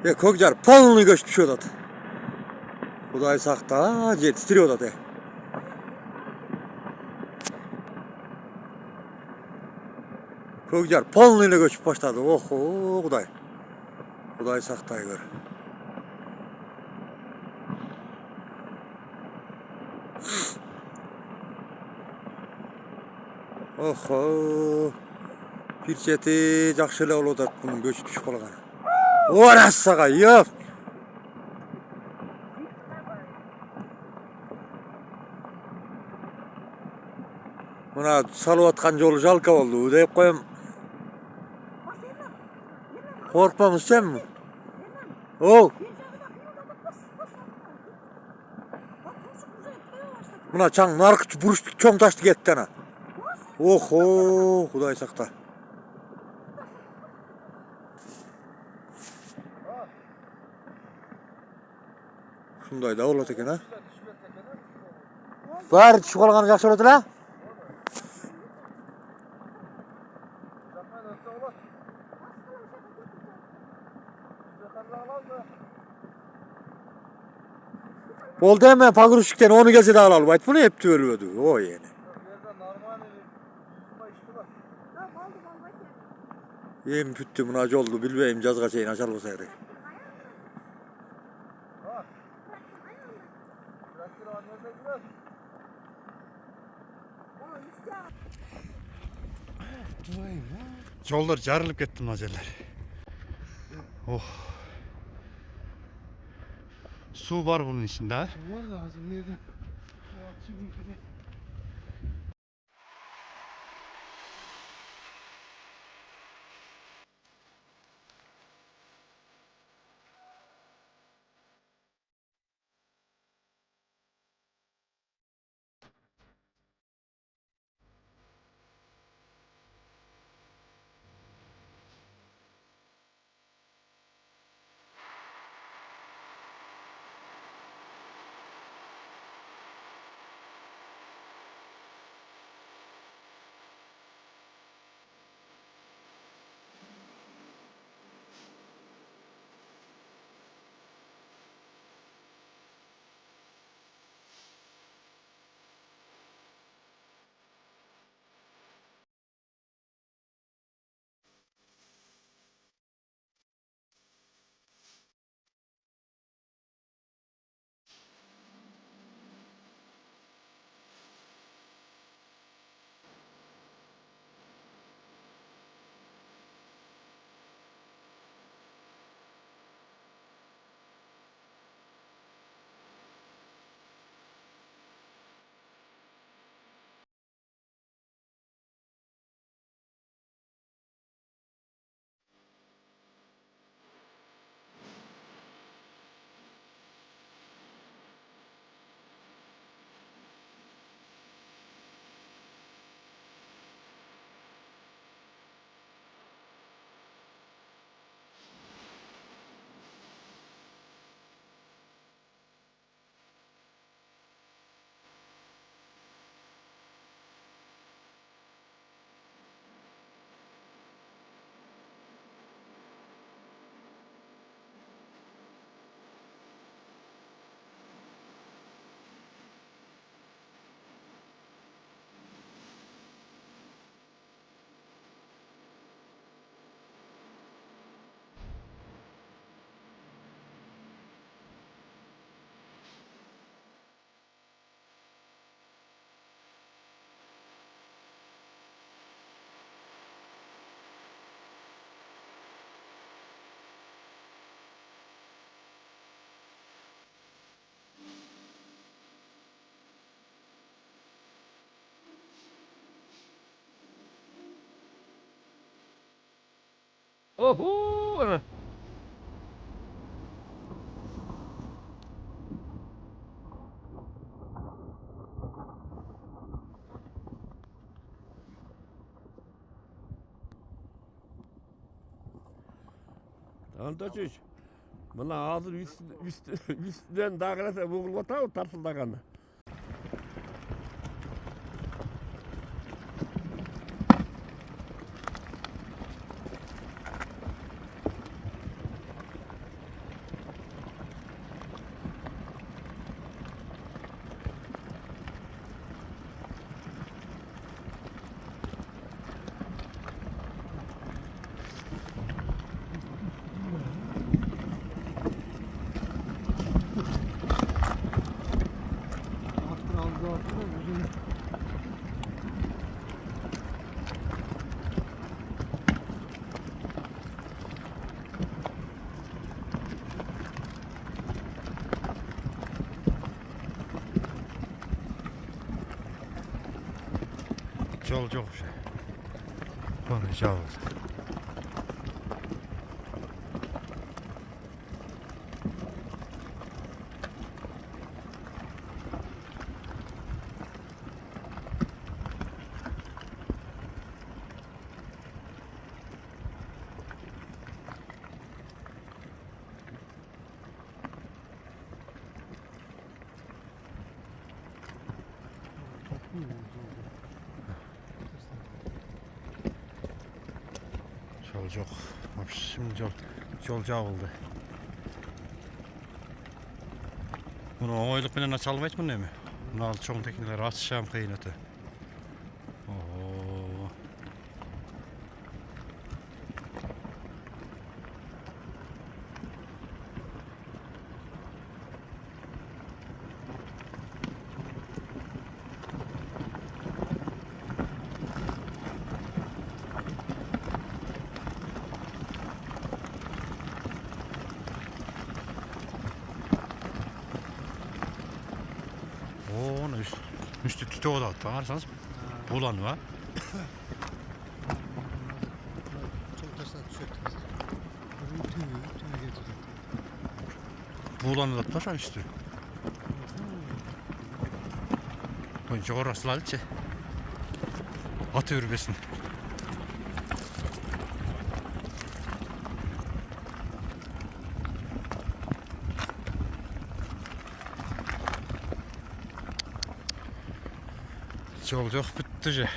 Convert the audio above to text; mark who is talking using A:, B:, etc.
A: Көкжар полный көчүп түшүп атат. Кудай сакта, жер титирип атат. Көкжар полный эле көчүп баштады. Охо, Кудай. Кудай сактай көр. Охо. Бир чети жакшы эле болуп атат мунун көчүп түшүп калганы. Орасага, ёп. Мына салып аткан жолу жалка болду деп коем. Коркпаңыз сен. Оу. Мына чаң наркы буруштук чоң ташты кетти ана. Охо, Кудай сакта. Шундай да болот экен, а? Баары түшүп калганы жакшы болот эле. Болду эме погрузчиктен оны келсе да ала албайт. Буну эптеп өлбөдү. Ой эне. Эми бүттү мына жолду билбейм жазга чейин ача албаса керек. Жолдор жарылып кетти мына жерлер. Ох. Суу бар bunun içinde ha?
B: Var lazım neden?
C: Oho! Анточуч, мына азыр үстүнөн дагы нерсе угулуп атабы тарсылдаганы.
B: Yol çok şey. Konuşacağız. Yol çok. Şimdi yol oldu. Bunu oylık bilen açalım etmin mi? Bunu al çoğun tekinleri açacağım kıynatı. Oo. Onu üstü tüte oda attı. Arsanız bulan var. Bulanı da atlar üstü. Önce orası lalçe. Atı ürbesin. Yol yok bitti.